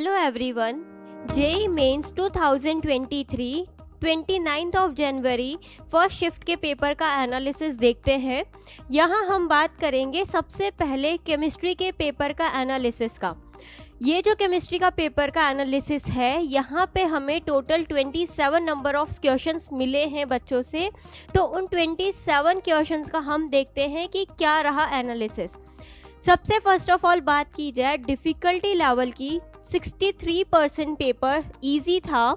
Hello everyone. JEE Mains 2023 29th of January first shift के paper का analysis देखते हैं। यहाँ हम बात करेंगे सबसे पहले केमिस्ट्री के पेपर का एनालिसिस का। ये जो केमिस्ट्री का पेपर का एनालिसिस है, यहाँ पे हमें टोटल 27 नंबर ऑफ क्वेश्चंस मिले हैं बच्चों से। तो उन 27 क्वेश्चंस का हम देखते हैं कि क्या रहा एनालिसिस। सबसे फर्स्ट ऑफ ऑल बात की जाए डिफ़िकल्टी लेवल की, 63% पेपर इजी था,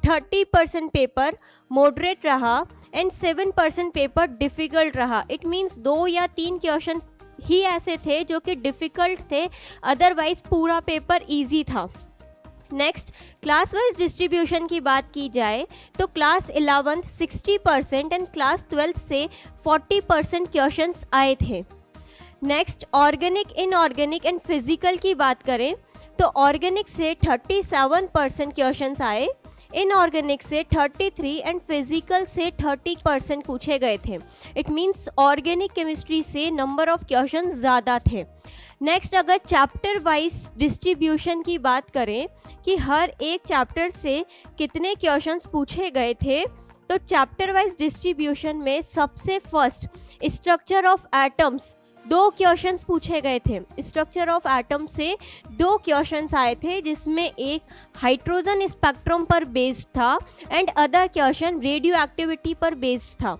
30% पेपर मॉडरेट रहा एंड 7% पेपर डिफ़िकल्ट रहा। इट मीन्स 2 या 3 क्वेश्चन ही ऐसे थे जो कि डिफ़िकल्ट थे, अदरवाइज पूरा पेपर इजी था। नेक्स्ट, क्लास वाइज डिस्ट्रीब्यूशन की बात की जाए तो class 11th 60% and class 12th से 40% क्वेश्चंस आए थे। Next, organic, inorganic and physical की बात करें तो ऑर्गेनिक से 37% क्वेश्चंस आए, इनऑर्गेनिक से 33 एंड फिजिकल से 30% पूछे गए थे। इट मीन्स ऑर्गेनिक केमिस्ट्री से नंबर ऑफ क्वेश्चंस ज़्यादा थे। नेक्स्ट, अगर चैप्टर वाइज डिस्ट्रीब्यूशन की बात करें कि हर एक चैप्टर से कितने क्वेश्चंस पूछे गए थे, तो चैप्टर वाइज डिस्ट्रीब्यूशन में सबसे first structure of atoms 2 questions पूछे गए थे। स्ट्रक्चर ऑफ एटम से 2 क्वेश्चंस आए थे, जिसमें एक हाइड्रोजन स्पेक्ट्रम पर बेस्ड था and other question radio activity पर बेस्ड था।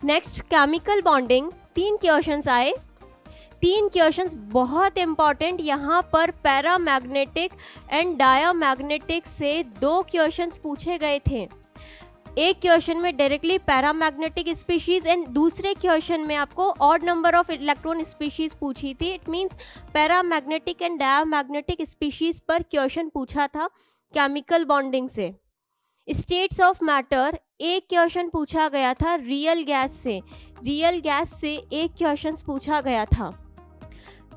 नेक्स्ट, केमिकल बॉन्डिंग 3 क्वेश्चंस आए। 3 क्वेश्चंस बहुत इंपॉर्टेंट, यहाँ पर पैरामैग्नेटिक एंड डायामैग्नेटिक से 2 क्वेश्चंस पूछे गए थे। एक क्वेश्चन में डायरेक्टली पैरामैग्नेटिक स्पीशीज एंड दूसरे क्वेश्चन में आपको odd number of electron species पूछी थी। It means paramagnetic and diamagnetic species पर क्वेश्चन पूछा था केमिकल बॉन्डिंग से। स्टेट्स ऑफ मैटर एक क्वेश्चन पूछा गया था। रियल गैस से एक क्वेश्चन पूछा गया था।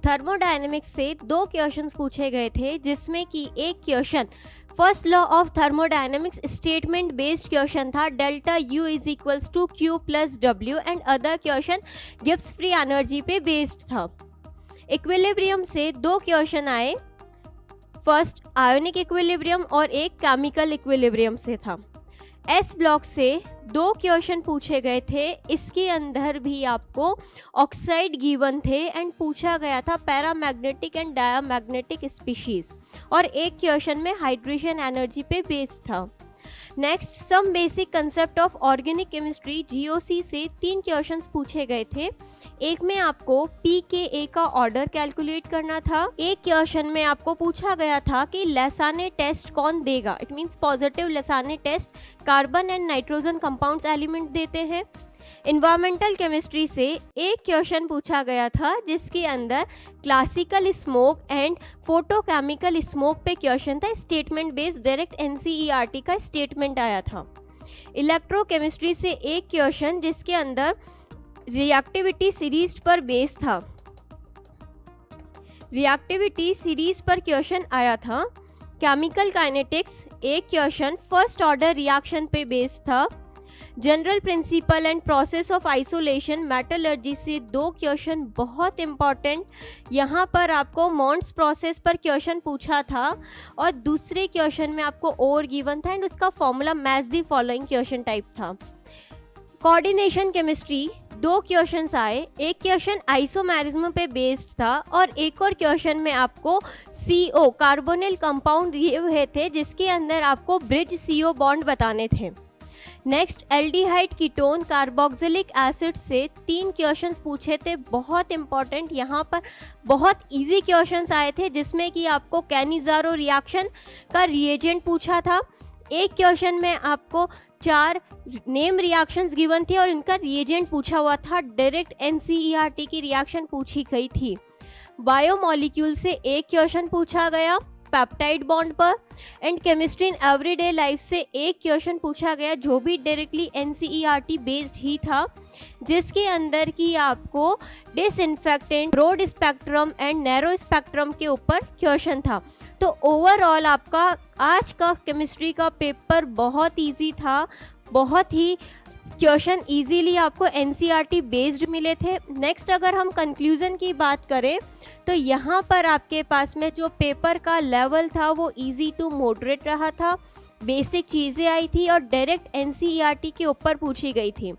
थर्मोडायनेमिक्स से 2 क्वेश्चंस पूछे गए थे, जिसमें कि एक question first law of thermodynamics statement based question था, delta U is equals to Q plus W and other question Gibbs free energy पे बेस्ड था। इक्विलिब्रियम से 2 क्वेश्चन आए, फर्स्ट आयोनिक इक्विलिब्रियम और एक केमिकल इक्विलिब्रियम से था। एस ब्लॉक से 2 क्वेश्चन पूछे गए थे, इसके अंदर भी आपको ऑक्साइड गिवन थे एंड पूछा गया था पैरामैग्नेटिक एंड डायामैग्नेटिक स्पीशीज, और एक क्वेश्चन में हाइड्रेशन एनर्जी पे बेस्ड था। Next, some basic concept of organic chemistry GOC से 3 क्वेश्चंस पूछे गए थे। एक में आपको pKa का ऑर्डर कैलकुलेट करना था। एक क्वेश्चन में आपको पूछा गया था कि लेसाने टेस्ट कौन देगा। It means positive Lassaigne test carbon and nitrogen compounds element देते हैं। इन्वायरमेंटल केमिस्ट्री से एक क्वेश्चन पूछा गया था, जिसके अंदर classical smoke and photochemical smoke पे क्वेश्चन था। स्टेटमेंट बेस्ड डायरेक्ट NCERT का स्टेटमेंट आया था। इलेक्ट्रोकेमिस्ट्री से एक क्वेश्चन, जिसके अंदर रिएक्टिविटी सीरीज पर बेस था। रिएक्टिविटी सीरीज पर क्वेश्चन आया था। केमिकल काइनेटिक्स एक क्वेश्चन फर्स्ट ऑर्डर रिएक्शन पे बेस्ड था। General principle and process of isolation metallurgy से 2 क्वेश्चन बहुत इंपॉर्टेंट, यहाँ पर आपको मॉन्ट्स प्रोसेस पर क्वेश्चन पूछा था और दूसरे क्वेश्चन में आपको और गिवन था एंड उसका formula match the following question type था। कोऑर्डिनेशन केमिस्ट्री 2 क्वेश्चंस आए। एक क्वेश्चन आइसोमेरिज्म पे बेस्ड था और एक और क्वेश्चन में आपको CO कार्बोनिल कंपाउंड दिए हुए थे, जिसके अंदर आपको ब्रिज CO बॉन्ड बताने थे। Next, aldehyde ketone carboxylic acid से 3 क्वेश्चंस पूछे थे, बहुत इंपॉर्टेंट। यहाँ पर बहुत इजी क्वेश्चंस आए थे, जिसमें कि आपको कैनिज़ारो रिएक्शन का रिएजेंट पूछा था। एक क्वेश्चन में आपको 4 नेम रिएक्शंस गिवन थे और इनका रिएजेंट पूछा हुआ था। डायरेक्ट NCERT की रिएक्शन पूछी गई थी। बायोमॉलिक्यूल से एक क्वेश्चन पूछा गया पेप्टाइड बॉन्ड पर and chemistry in everyday life से एक क्वेश्चन पूछा गया, जो भी डायरेक्टली NCERT बेस्ड ही था, जिसके अंदर की आपको disinfectant, broad spectrum and narrow spectrum के ऊपर क्वेश्चन था। तो ओवरऑल आपका आज का केमिस्ट्री का पेपर बहुत इजी था, बहुत ही क्वेश्चन इजीली आपको एनसीईआरटी बेस्ड मिले थे। नेक्स्ट अगर हम कंक्लूजन की बात करें तो यहाँ पर आपके पास में जो पेपर का लेवल था वो इजी टू मॉडरेट रहा था, बेसिक चीज़ें आई थी और डायरेक्ट एनसीईआरटी के ऊपर पूछी गई थी।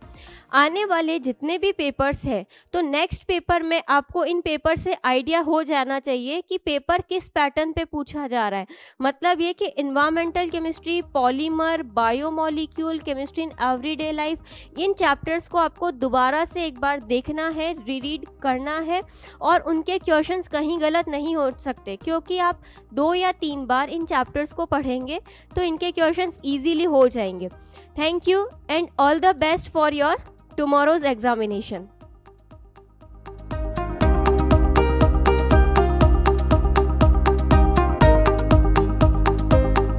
आने वाले जितने भी पेपर्स हैं तो नेक्स्ट पेपर में आपको इन पेपर से आइडिया हो जाना चाहिए कि पेपर किस पैटर्न पे पूछा जा रहा है। मतलब ये कि environmental chemistry, polymer, biomolecule, chemistry in everyday life, in chapters को आपको दोबारा से एक बार देखना है, रीड करना है और उनके क्वेश्चंस कहीं गलत नहीं हो सकते, क्योंकि आप 2 या 3 बार इन चैप्टर्स को पढ़ेंगे तो इनके क्वेश्चंस इजीली हो जाएंगे। Thank you and all the best for your tomorrow's examination.